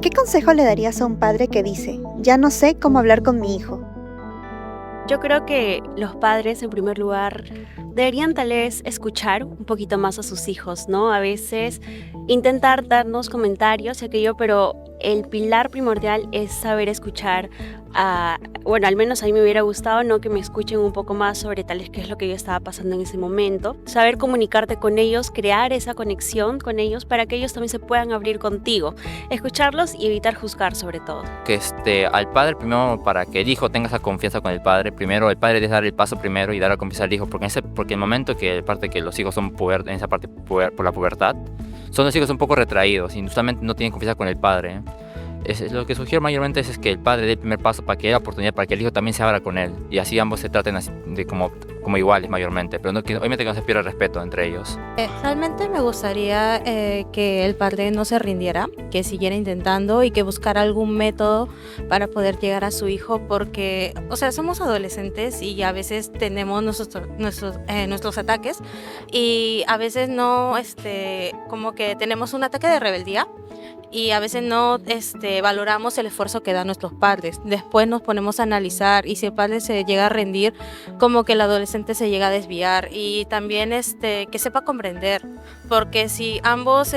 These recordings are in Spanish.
¿Qué consejo le darías a un padre que dice, ya no sé cómo hablar con mi hijo? Yo creo que los padres, en primer lugar, deberían tal vez escuchar un poquito más a sus hijos, ¿no? A veces intentar darnos comentarios y aquello, pero el pilar primordial es saber escuchar. Bueno, al menos a mí me hubiera gustado, ¿no? Que me escuchen un poco más sobre tal vez qué es lo que yo estaba pasando en ese momento. Saber comunicarte con ellos, crear esa conexión con ellos para que ellos también se puedan abrir contigo. Escucharlos y evitar juzgar sobre todo. Que al padre primero, para que el hijo tenga esa confianza con el padre, primero el padre debe dar el paso primero y dar la confianza al hijo, porque el momento que parte que los hijos son en esa parte por la pubertad, son los hijos un poco retraídos y usualmente no tienen confianza con el padre. Lo que sugiero mayormente es que el padre dé el primer paso para que haya oportunidad, para que el hijo también se abra con él y así ambos se traten como iguales mayormente, pero obviamente que no se pierda el respeto entre ellos. Realmente me gustaría que el padre no se rindiera, que siguiera intentando y que buscara algún método para poder llegar a su hijo, porque, o sea, somos adolescentes y a veces tenemos nuestros ataques y a veces no, como que tenemos un ataque de rebeldía y a veces no valoramos el esfuerzo que dan nuestros padres. Después nos ponemos a analizar y si el padre se llega a rendir, como que el adolescente se llega a desviar y también que sepa comprender, porque si ambos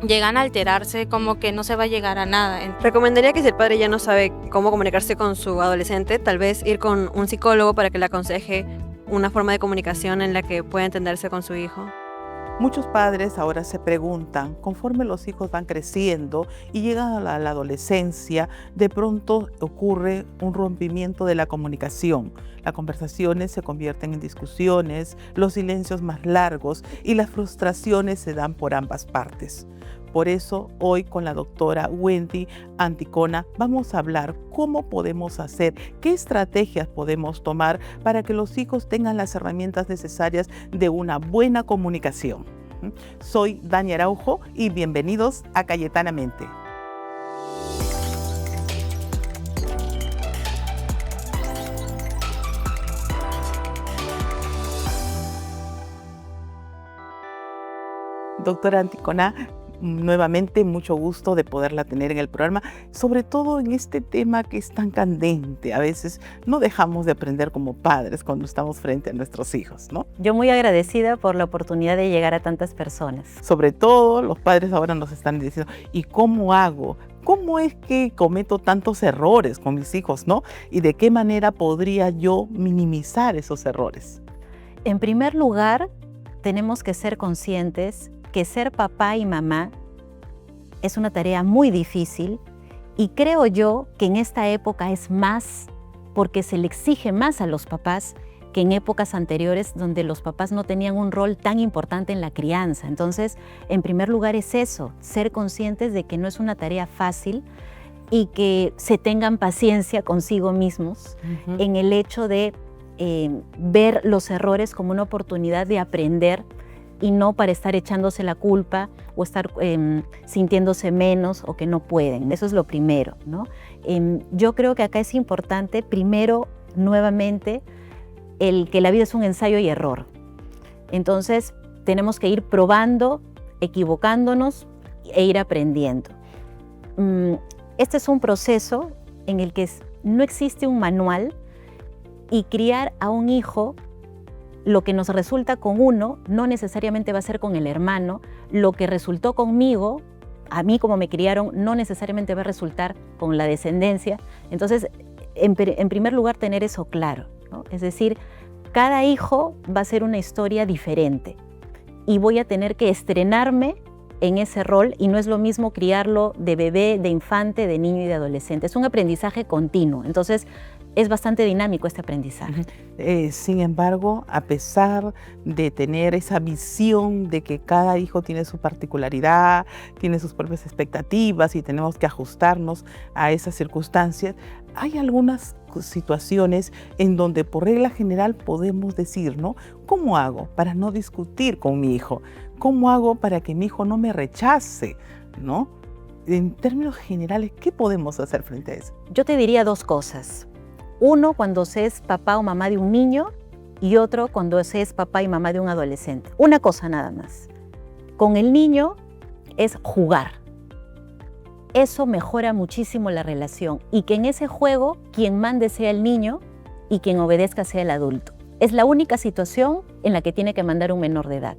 llegan a alterarse, como que no se va a llegar a nada. Recomendaría que si el padre ya no sabe cómo comunicarse con su adolescente, tal vez ir con un psicólogo para que le aconseje una forma de comunicación en la que pueda entenderse con su hijo. Muchos padres ahora se preguntan, conforme los hijos van creciendo y llegan a la adolescencia, de pronto ocurre un rompimiento de la comunicación. Las conversaciones se convierten en discusiones, los silencios más largos y las frustraciones se dan por ambas partes. Por eso, hoy con la doctora Wendy Anticona vamos a hablar cómo podemos hacer, qué estrategias podemos tomar para que los hijos tengan las herramientas necesarias de una buena comunicación. Soy Dani Araujo y bienvenidos a Cayetanamente. Doctora Anticona, nuevamente mucho gusto de poderla tener en el programa, sobre todo en este tema que es tan candente. A veces no dejamos de aprender como padres cuando estamos frente a nuestros hijos, ¿no? Yo muy agradecida por la oportunidad de llegar a tantas personas. Sobre todo los padres ahora nos están diciendo, ¿y cómo hago? ¿Cómo es que cometo tantos errores con mis hijos, no? ¿Y de qué manera podría yo minimizar esos errores? En primer lugar, tenemos que ser conscientes que ser papá y mamá es una tarea muy difícil y creo yo que en esta época es más porque se le exige más a los papás que en épocas anteriores donde los papás no tenían un rol tan importante en la crianza. Entonces, en primer lugar es eso, ser conscientes de que no es una tarea fácil y que se tengan paciencia consigo mismos en el hecho de ver los errores como una oportunidad de aprender y no para estar echándose la culpa o estar sintiéndose menos o que no pueden. Eso es lo primero, ¿no? Yo creo que acá es importante, primero, nuevamente, el que la vida es un ensayo y error. Entonces, tenemos que ir probando, equivocándonos e ir aprendiendo. Este es un proceso en el que no existe un manual y criar a un hijo, lo que nos resulta con uno no necesariamente va a ser con el hermano, lo que resultó conmigo, a mí como me criaron, no necesariamente va a resultar con la descendencia. Entonces, en primer lugar, tener eso claro, ¿no? Es decir, cada hijo va a ser una historia diferente y voy a tener que estrenarme en ese rol y no es lo mismo criarlo de bebé, de infante, de niño y de adolescente. Es un aprendizaje continuo. Entonces, es bastante dinámico este aprendizaje. Sin embargo, a pesar de tener esa visión de que cada hijo tiene su particularidad, tiene sus propias expectativas y tenemos que ajustarnos a esas circunstancias, hay algunas situaciones en donde por regla general podemos decir, ¿no? ¿Cómo hago para no discutir con mi hijo? ¿Cómo hago para que mi hijo no me rechace? ¿No? En términos generales, ¿qué podemos hacer frente a eso? Yo te diría dos cosas. Uno, cuando se es papá o mamá de un niño, y otro cuando se es papá y mamá de un adolescente. Una cosa nada más. Con el niño es jugar. Eso mejora muchísimo la relación y que en ese juego quien mande sea el niño y quien obedezca sea el adulto. Es la única situación en la que tiene que mandar un menor de edad.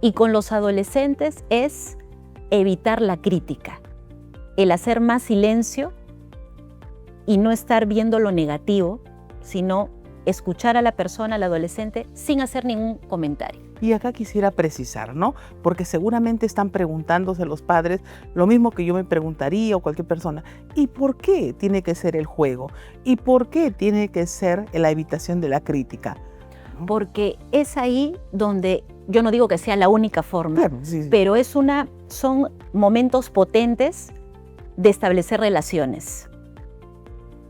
Y con los adolescentes es evitar la crítica, el hacer más silencio y no estar viendo lo negativo, sino escuchar a la persona, al adolescente, sin hacer ningún comentario. Y acá quisiera precisar, ¿no? Porque seguramente están preguntándose los padres lo mismo que yo me preguntaría o cualquier persona. ¿Y por qué tiene que ser el juego? ¿Y por qué tiene que ser la evitación de la crítica? Porque es ahí donde, yo no digo que sea la única forma, Claro, sí, sí. pero son momentos potentes de establecer relaciones.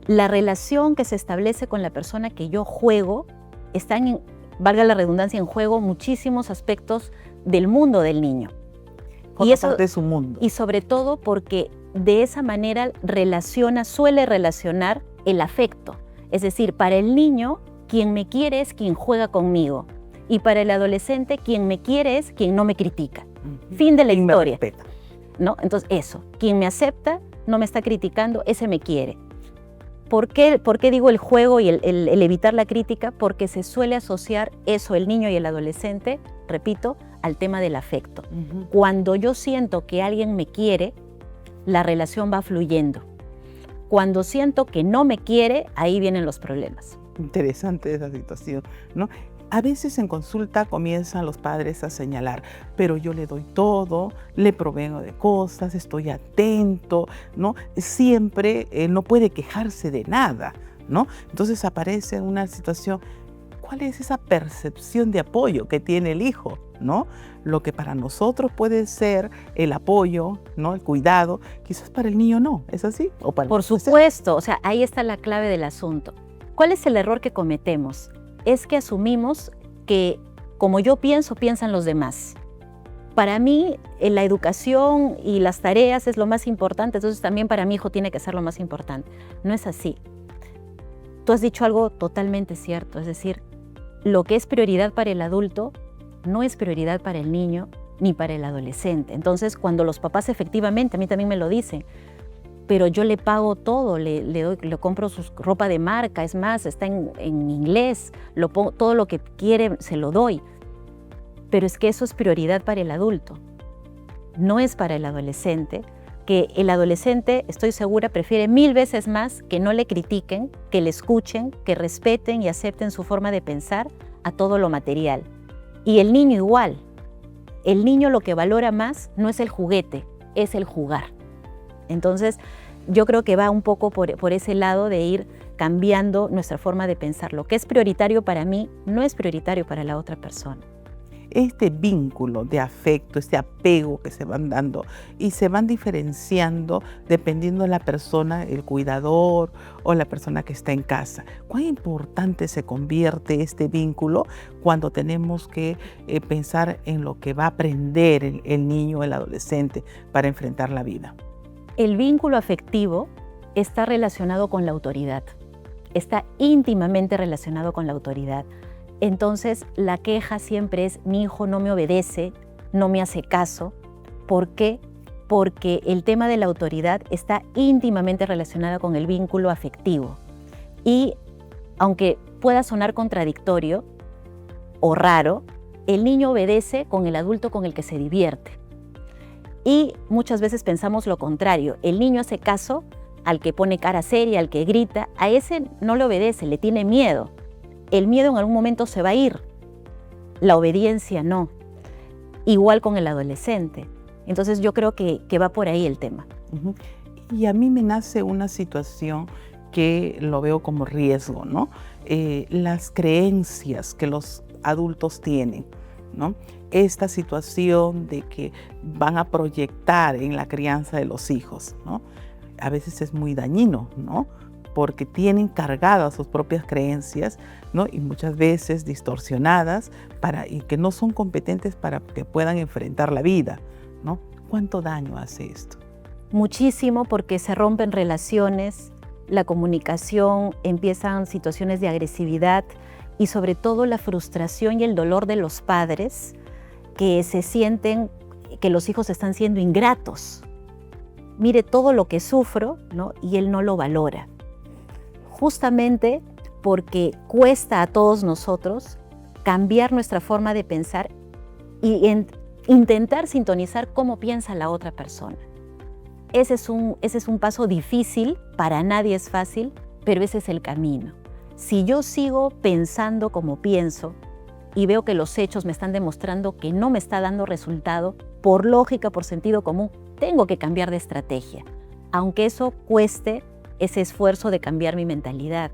La relación que se establece con la persona que yo juego, están, valga la redundancia, en juego muchísimos aspectos del mundo del niño. Forma parte de su mundo. Y sobre todo porque de esa manera suele relacionar el afecto. Es decir, para el niño, quien me quiere es quien juega conmigo. Y para el adolescente, quien me quiere es quien no me critica. Fin de la Quien me historia, respeta. ¿no? Entonces, eso, quien me acepta, no me está criticando, ese me quiere. ¿Por qué digo el juego y el evitar la crítica? Porque se suele asociar eso, el niño y el adolescente, repito, al tema del afecto. Cuando yo siento que alguien me quiere, la relación va fluyendo. Cuando siento que no me quiere, ahí vienen los problemas. Interesante esa situación, ¿no? A veces en consulta comienzan los padres a señalar, pero yo le doy todo, le provengo de cosas, estoy atento, ¿no? Siempre no puede quejarse de nada, ¿no? Entonces aparece una situación, ¿cuál es esa percepción de apoyo que tiene el hijo, ¿no? Lo que para nosotros puede ser el apoyo, ¿no? El cuidado, quizás para el niño no, ¿es así? ¿O para Por supuesto, o sea, ahí está la clave del asunto. ¿Cuál es el error que cometemos? Es que asumimos que como yo pienso, piensan los demás. Para mí, la educación y las tareas es lo más importante, entonces también para mi hijo tiene que ser lo más importante. No es así. Tú has dicho algo totalmente cierto, es decir, lo que es prioridad para el adulto no es prioridad para el niño ni para el adolescente. Entonces, cuando los papás efectivamente, a mí también me lo dicen, pero yo le pago todo, le compro su ropa de marca, es más, está en inglés, todo lo que quiere se lo doy. Pero es que eso es prioridad para el adulto, no es para el adolescente, que el adolescente, estoy segura, prefiere 1000 veces más que no le critiquen, que le escuchen, que respeten y acepten su forma de pensar a todo lo material. Y el niño igual. El niño lo que valora más no es el juguete, es el jugar. Entonces, yo creo que va un poco por ese lado de ir cambiando nuestra forma de pensar. Lo que es prioritario para mí no es prioritario para la otra persona. Este vínculo de afecto, este apego que se van dando y se van diferenciando dependiendo de la persona, el cuidador o la persona que está en casa. ¿Cuán importante se convierte este vínculo cuando tenemos que pensar en lo que va a aprender el niño o el adolescente para enfrentar la vida? El vínculo afectivo está relacionado con la autoridad, está íntimamente relacionado con la autoridad. Entonces, la queja siempre es, mi hijo no me obedece, no me hace caso. ¿Por qué? Porque el tema de la autoridad está íntimamente relacionado con el vínculo afectivo. Y aunque pueda sonar contradictorio o raro, el niño obedece con el adulto con el que se divierte. Y muchas veces pensamos lo contrario, el niño hace caso al que pone cara seria, al que grita, a ese no le obedece, le tiene miedo. El miedo en algún momento se va a ir, la obediencia no. Igual con el adolescente. Entonces yo creo que va por ahí el tema. Y a mí me nace una situación que lo veo como riesgo, ¿no? Las creencias que los adultos tienen, ¿no? Esta situación de que van a proyectar en la crianza de los hijos, ¿no? A veces es muy dañino, ¿no? Porque tienen cargadas sus propias creencias, ¿no? Y muchas veces distorsionadas y que no son competentes para que puedan enfrentar la vida, ¿no? ¿Cuánto daño hace esto? Muchísimo, porque se rompen relaciones, la comunicación, empiezan situaciones de agresividad y sobre todo la frustración y el dolor de los padres que se sienten que los hijos están siendo ingratos. Mire todo lo que sufro, ¿no? Y él no lo valora. Justamente porque cuesta a todos nosotros cambiar nuestra forma de pensar y intentar sintonizar cómo piensa la otra persona. Ese es un paso difícil, para nadie es fácil, pero ese es el camino. Si yo sigo pensando como pienso y veo que los hechos me están demostrando que no me está dando resultado, por lógica, por sentido común, tengo que cambiar de estrategia, aunque eso cueste ese esfuerzo de cambiar mi mentalidad.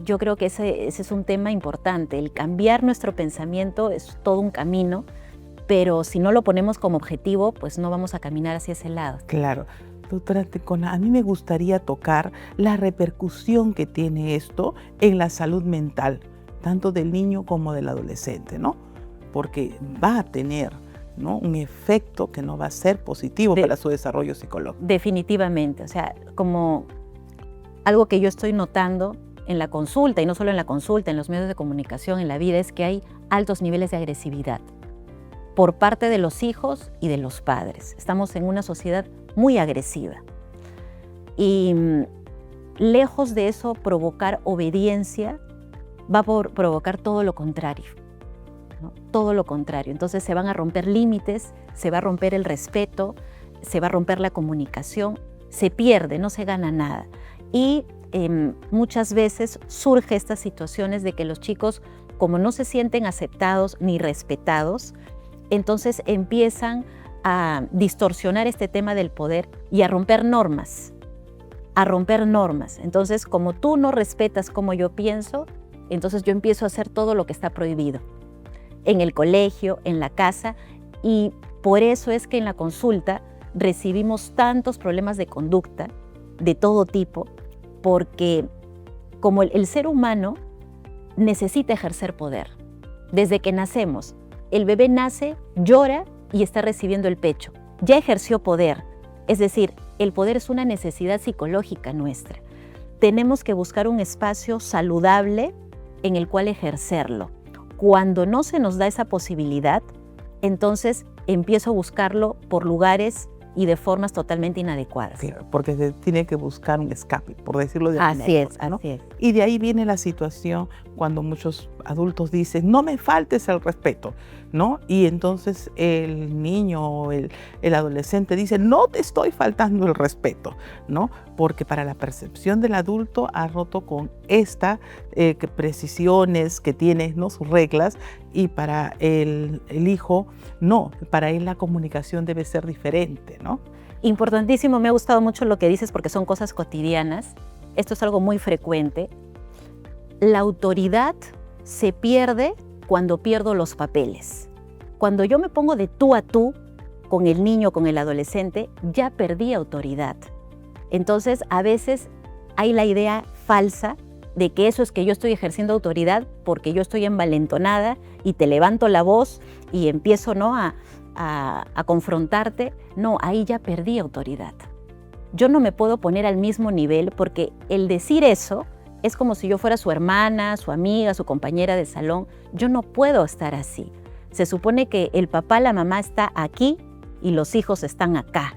Yo creo que ese es un tema importante. El cambiar nuestro pensamiento es todo un camino, pero si no lo ponemos como objetivo, pues no vamos a caminar hacia ese lado. Claro. Doctora Tecona, a mí me gustaría tocar la repercusión que tiene esto en la salud mental, tanto del niño como del adolescente, ¿no? Porque va a tener, ¿no?, un efecto que no va a ser positivo para su desarrollo psicológico. Definitivamente, o sea, como algo que yo estoy notando en la consulta, y no solo en la consulta, en los medios de comunicación, en la vida, es que hay altos niveles de agresividad por parte de los hijos y de los padres. Estamos en una sociedad muy agresiva. Y lejos de eso provocar obediencia, va a provocar todo lo contrario, ¿no? Todo lo contrario. Entonces se van a romper límites, se va a romper el respeto, se va a romper la comunicación, se pierde, no se gana nada. Y muchas veces surge estas situaciones de que los chicos, como no se sienten aceptados ni respetados, entonces empiezan a distorsionar este tema del poder y a romper normas, Entonces, como tú no respetas como yo pienso, entonces yo empiezo a hacer todo lo que está prohibido, en el colegio, en la casa, y por eso es que en la consulta recibimos tantos problemas de conducta de todo tipo, porque como el ser humano necesita ejercer poder. Desde que nacemos, el bebé nace, llora y está recibiendo el pecho. Ya ejerció poder. Es decir, el poder es una necesidad psicológica nuestra. Tenemos que buscar un espacio saludable en el cual ejercerlo. Cuando no se nos da esa posibilidad, entonces empiezo a buscarlo por lugares y de formas totalmente inadecuadas. Claro, porque se tiene que buscar un escape, por decirlo de alguna forma, ¿no? Así es. Y de ahí viene la situación cuando muchos adultos dicen, no me faltes el respeto, ¿no? Y entonces el niño o el adolescente dice, no te estoy faltando el respeto, ¿no? Porque para la percepción del adulto ha roto con esta precisiones que tiene, ¿no?, sus reglas, y para el hijo no, para él la comunicación debe ser diferente, ¿no? Importantísimo, me ha gustado mucho lo que dices porque son cosas cotidianas. Esto es algo muy frecuente. La autoridad se pierde cuando pierdo los papeles. Cuando yo me pongo de tú a tú con el niño, con el adolescente, ya perdí autoridad. Entonces, a veces hay la idea falsa de que eso es que yo estoy ejerciendo autoridad porque yo estoy envalentonada y te levanto la voz y empiezo, ¿no?, a confrontarte. No, ahí ya perdí autoridad. Yo no me puedo poner al mismo nivel porque el decir eso es como si yo fuera su hermana, su amiga, su compañera de salón. Yo no puedo estar así. Se supone que el papá, la mamá está aquí y los hijos están acá.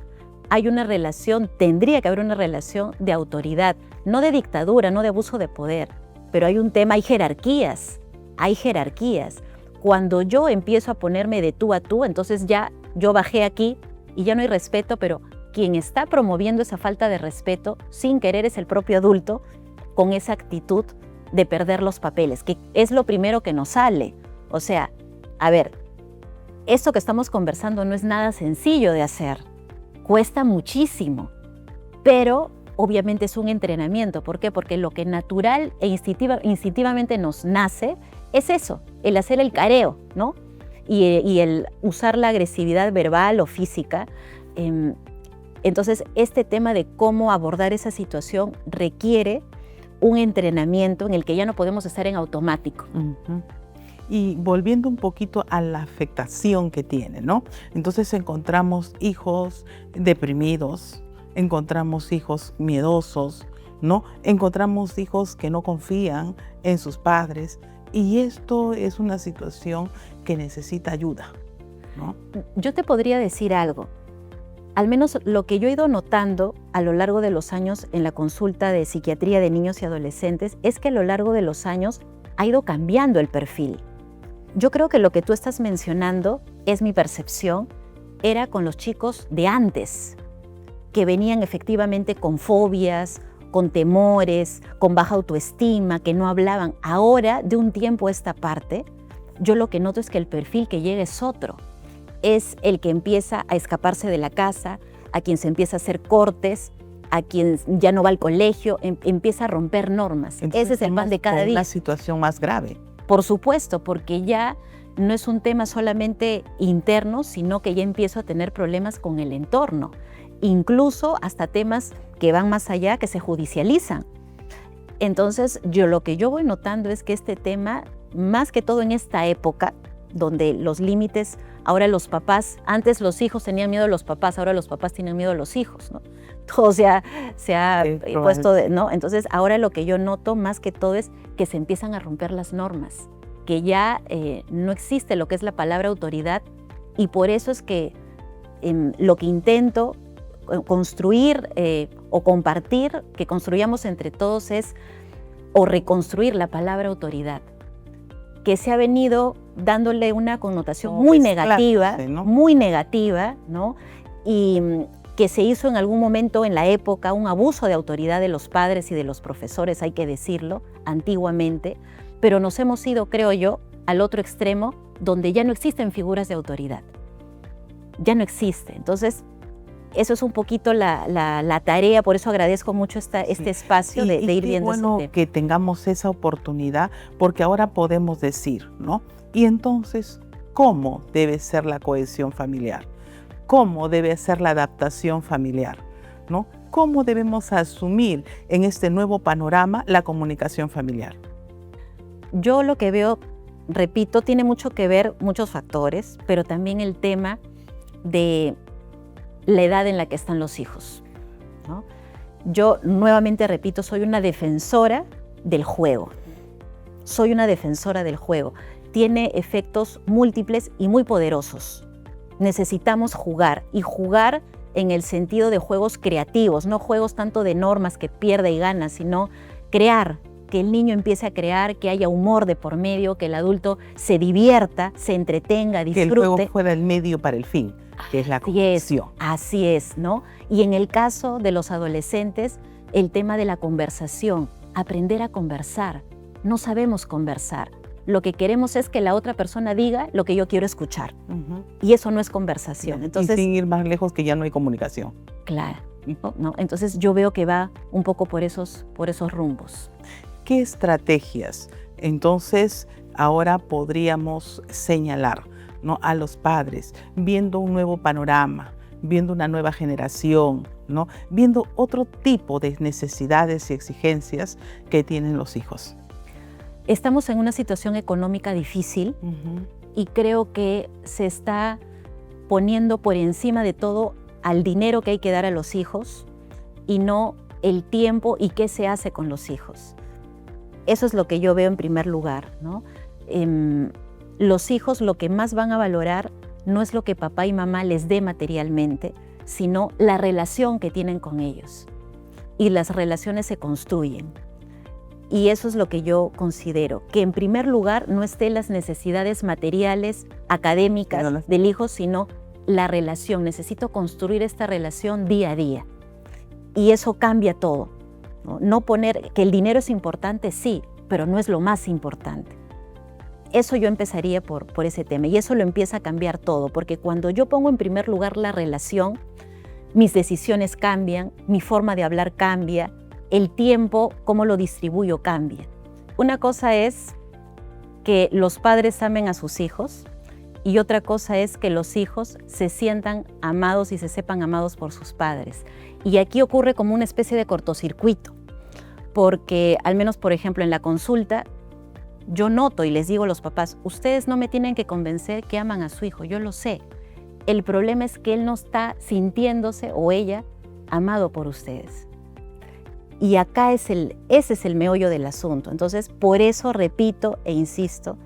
Hay una relación, tendría que haber una relación de autoridad, no de dictadura, no de abuso de poder, pero hay un tema, hay jerarquías. Cuando yo empiezo a ponerme de tú a tú, entonces ya yo bajé aquí y ya no hay respeto, pero quien está promoviendo esa falta de respeto sin querer es el propio adulto con esa actitud de perder los papeles, que es lo primero que nos sale. O sea, a ver, esto que estamos conversando no es nada sencillo de hacer. Cuesta muchísimo, pero obviamente es un entrenamiento. ¿Por qué? Porque lo que natural e instintivamente nos nace es eso, el hacer el careo, ¿no? Y el usar la agresividad verbal o física. Entonces, este tema de cómo abordar esa situación requiere un entrenamiento en el que ya no podemos estar en automático. Uh-huh. Y volviendo un poquito a la afectación que tiene, ¿no? Entonces encontramos hijos deprimidos, encontramos hijos miedosos, ¿no? Encontramos hijos que no confían en sus padres, Y esto es una situación que necesita ayuda, ¿no? Yo te podría decir algo. Al menos lo que yo he ido notando a lo largo de los años en la consulta de psiquiatría de niños y adolescentes es que a lo largo de los años ha ido cambiando el perfil. Yo creo que lo que tú estás mencionando, es mi percepción, era con los chicos de antes, que venían efectivamente con fobias, con temores, con baja autoestima, que no hablaban. Ahora, de un tiempo a esta parte, yo lo que noto es que el perfil que llega es otro. Es el que empieza a escaparse de la casa, a quien se empieza a hacer cortes, a quien ya no va al colegio, empieza a romper normas. Entonces, ese es el pan de cada con día. una situación más grave. Por supuesto, porque ya no es un tema solamente interno, sino que ya empiezo a tener problemas con el entorno. Incluso hasta temas que van más allá, que se judicializan. Entonces, lo que yo voy notando es que este tema, más que todo en esta época, donde los límites, ahora los papás, antes los hijos tenían miedo a los papás, ahora los papás tienen miedo a los hijos, ¿no? Todo se ha puesto, ¿no? Entonces, ahora lo que yo noto más que todo es que se empiezan a romper las normas, que ya no existe lo que es la palabra autoridad, y por eso es que lo que intento construir o compartir, que construyamos entre todos, es o reconstruir la palabra autoridad, que se ha venido dándole una connotación muy negativa, ¿no? Y que se hizo en algún momento en la época un abuso de autoridad de los padres y de los profesores, hay que decirlo, antiguamente, pero nos hemos ido, creo yo, al otro extremo, donde ya no existen figuras de autoridad. Ya no existe. Entonces, eso es un poquito la tarea, por eso agradezco mucho este espacio de ir viendo ese tema. Bueno, que tengamos esa oportunidad, porque ahora podemos decir, ¿no? Y entonces, ¿cómo debe ser la cohesión familiar? ¿Cómo debe ser la adaptación familiar? ¿No? ¿Cómo debemos asumir en este nuevo panorama la comunicación familiar? Yo lo que veo, repito, tiene mucho que ver, muchos factores, pero también el tema de la edad en la que están los hijos, ¿no? Yo nuevamente repito, soy una defensora del juego. Soy una defensora del juego. Tiene efectos múltiples y muy poderosos. Necesitamos jugar, y jugar en el sentido de juegos creativos, no juegos tanto de normas que pierde y gana, sino crear, que el niño empiece a crear, que haya humor de por medio, que el adulto se divierta, se entretenga, disfrute. Que el juego fuera el medio para el fin, que es la cohesión. Así es, ¿no? Y en el caso de los adolescentes, el tema de la conversación, aprender a conversar. No sabemos conversar. Lo que queremos es que la otra persona diga lo que yo quiero escuchar. Y eso no es conversación. Entonces, y sin ir más lejos, que ya no hay comunicación. Claro, ¿no? Entonces yo veo que va un poco por esos rumbos. ¿Qué estrategias entonces ahora podríamos señalar, ¿no?, a los padres, viendo un nuevo panorama, viendo una nueva generación, ¿no?, viendo otro tipo de necesidades y exigencias que tienen los hijos? Estamos en una situación económica difícil y creo que se está poniendo por encima de todo al dinero que hay que dar a los hijos y no el tiempo y qué se hace con los hijos. Eso es lo que yo veo en primer lugar, ¿no? Los hijos lo que más van a valorar no es lo que papá y mamá les dé materialmente, sino la relación que tienen con ellos. Y las relaciones se construyen. Y eso es lo que yo considero, que en primer lugar no estén las necesidades materiales, académicas del hijo, sino la relación. Necesito construir esta relación día a día. Y eso cambia todo. No poner que el dinero es importante, sí, pero no es lo más importante. Eso yo empezaría por ese tema, y eso lo empieza a cambiar todo, porque cuando yo pongo en primer lugar la relación, mis decisiones cambian, mi forma de hablar cambia, el tiempo, cómo lo distribuyo cambia. Una cosa es que los padres amen a sus hijos, y otra cosa es que los hijos se sientan amados y se sepan amados por sus padres. Y aquí ocurre como una especie de cortocircuito, porque al menos, por ejemplo, en la consulta, yo noto y les digo a los papás, ustedes no me tienen que convencer que aman a su hijo, yo lo sé. El problema es que él no está sintiéndose, o ella, amado por ustedes. Y acá ese es el meollo del asunto. Entonces, por eso repito e insisto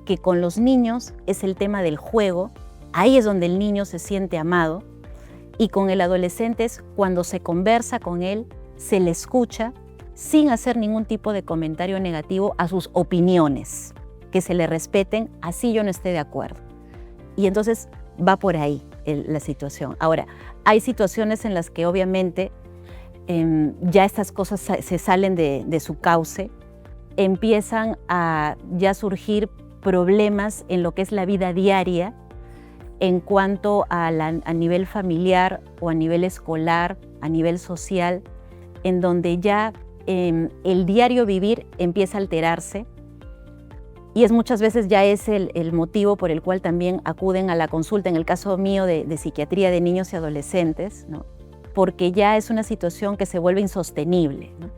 que con los niños es el tema del juego, ahí es donde el niño se siente amado, y con el adolescente es cuando se conversa con él, se le escucha sin hacer ningún tipo de comentario negativo a sus opiniones, que se le respeten, así yo no esté de acuerdo. Y entonces va por ahí la situación. Ahora, hay situaciones en las que obviamente ya estas cosas se salen de su cauce, empiezan a ya surgir problemas en lo que es la vida diaria en cuanto a nivel familiar o a nivel escolar, a nivel social, en donde ya el diario vivir empieza a alterarse, y muchas veces ya es el motivo por el cual también acuden a la consulta, en el caso mío de psiquiatría de niños y adolescentes, ¿no? Porque ya es una situación que se vuelve insostenible, ¿no?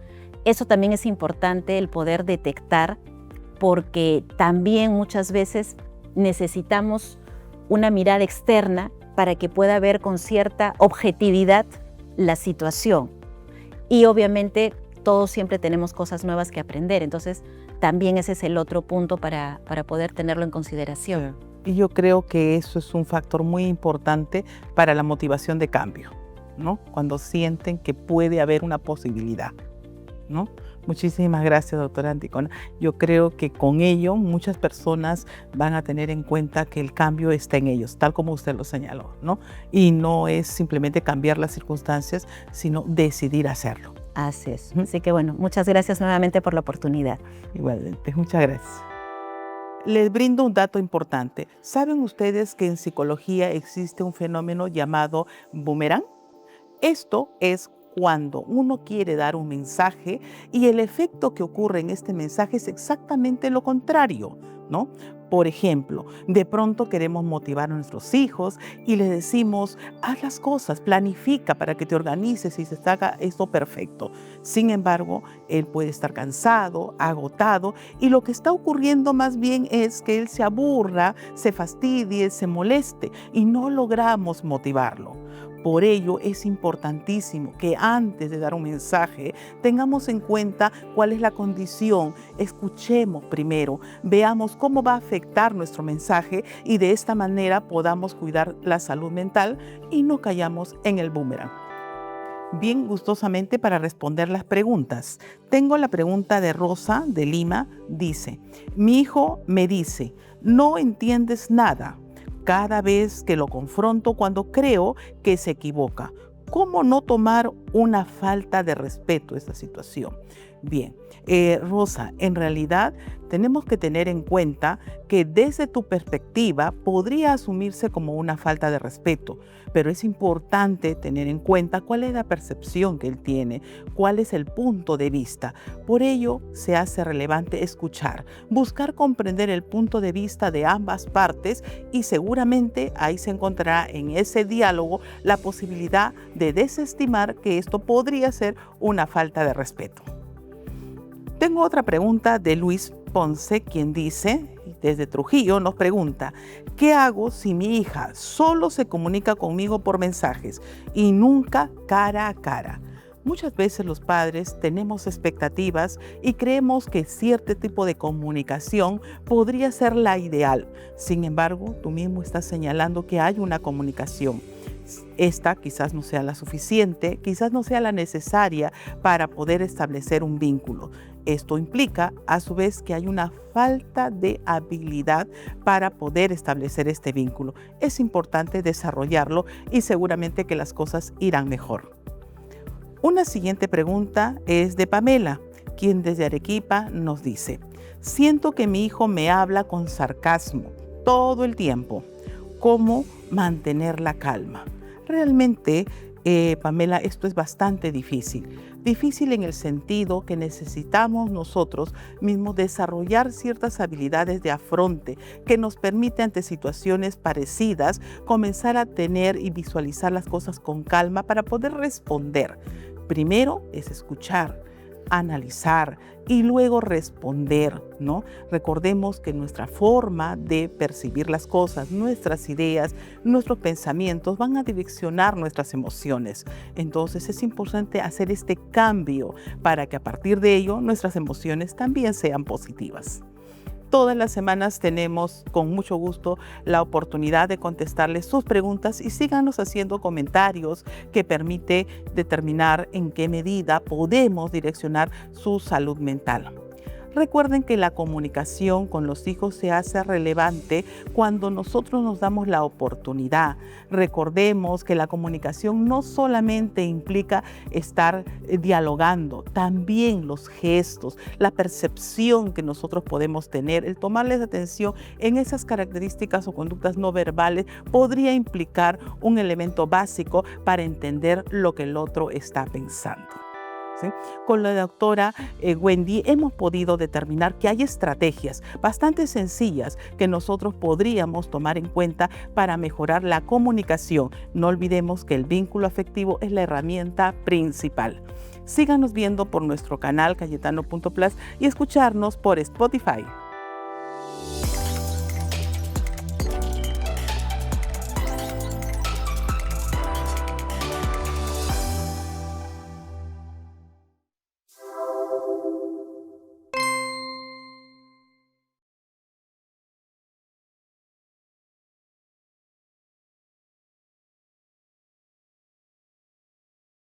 Eso también es importante el poder detectar, porque también muchas veces necesitamos una mirada externa para que pueda ver con cierta objetividad la situación. Y obviamente todos siempre tenemos cosas nuevas que aprender, entonces también ese es el otro punto para poder tenerlo en consideración. Y yo creo que eso es un factor muy importante para la motivación de cambio, ¿no? Cuando sienten que puede haber una posibilidad, ¿no? Muchísimas gracias, doctora Anticona. Yo creo que con ello muchas personas van a tener en cuenta que el cambio está en ellos, tal como usted lo señaló, ¿no? Y no es simplemente cambiar las circunstancias, sino decidir hacerlo. Así es. Así que bueno, muchas gracias nuevamente por la oportunidad. Igualmente, muchas gracias. Les brindo un dato importante. ¿Saben ustedes que en psicología existe un fenómeno llamado boomerang? Esto es cuando uno quiere dar un mensaje y el efecto que ocurre en este mensaje es exactamente lo contrario, ¿no? Por ejemplo, de pronto queremos motivar a nuestros hijos y les decimos, haz las cosas, planifica para que te organices y se haga esto perfecto. Sin embargo, él puede estar cansado, agotado, y lo que está ocurriendo más bien es que él se aburra, se fastidie, se moleste y no logramos motivarlo. Por ello es importantísimo que antes de dar un mensaje tengamos en cuenta cuál es la condición, escuchemos primero, veamos cómo va a afectar nuestro mensaje y de esta manera podamos cuidar la salud mental y no cayamos en el boomerang. Bien gustosamente para responder las preguntas. Tengo la pregunta de Rosa de Lima, dice, mi hijo me dice, no entiendes nada. Cada vez que lo confronto cuando creo que se equivoca. ¿Cómo no tomar una falta de respeto a esta situación? Bien, Rosa, en realidad tenemos que tener en cuenta que desde tu perspectiva podría asumirse como una falta de respeto, pero es importante tener en cuenta cuál es la percepción que él tiene, cuál es el punto de vista. Por ello, se hace relevante escuchar, buscar comprender el punto de vista de ambas partes y seguramente ahí se encontrará en ese diálogo la posibilidad de desestimar que esto podría ser una falta de respeto. Tengo otra pregunta de Luis Ponce, quien dice, desde Trujillo, nos pregunta, ¿qué hago si mi hija solo se comunica conmigo por mensajes y nunca cara a cara? Muchas veces los padres tenemos expectativas y creemos que cierto tipo de comunicación podría ser la ideal. Sin embargo, tú mismo estás señalando que hay una comunicación. Esta quizás no sea la suficiente, quizás no sea la necesaria para poder establecer un vínculo. Esto implica, a su vez, que hay una falta de habilidad para poder establecer este vínculo. Es importante desarrollarlo y seguramente que las cosas irán mejor. Una siguiente pregunta es de Pamela, quien desde Arequipa nos dice, siento que mi hijo me habla con sarcasmo todo el tiempo. ¿Cómo mantener la calma? Realmente, Pamela, esto es bastante difícil. Difícil en el sentido que necesitamos nosotros mismos desarrollar ciertas habilidades de afronte que nos permite ante situaciones parecidas comenzar a tener y visualizar las cosas con calma para poder responder. Primero es escuchar. analizar y luego responder, ¿no? Recordemos que nuestra forma de percibir las cosas, nuestras ideas, nuestros pensamientos van a direccionar nuestras emociones. Entonces es importante hacer este cambio para que a partir de ello nuestras emociones también sean positivas. Todas las semanas tenemos con mucho gusto la oportunidad de contestarles sus preguntas y síganos haciendo comentarios que permite determinar en qué medida podemos direccionar su salud mental. Recuerden que la comunicación con los hijos se hace relevante cuando nosotros nos damos la oportunidad. Recordemos que la comunicación no solamente implica estar dialogando, también los gestos, la percepción que nosotros podemos tener, el tomarles atención en esas características o conductas no verbales podría implicar un elemento básico para entender lo que el otro está pensando. ¿Sí? Con la doctora Wendy hemos podido determinar que hay estrategias bastante sencillas que nosotros podríamos tomar en cuenta para mejorar la comunicación. No olvidemos que el vínculo afectivo es la herramienta principal. Síganos viendo por nuestro canal Cayetano.plus y escucharnos por Spotify.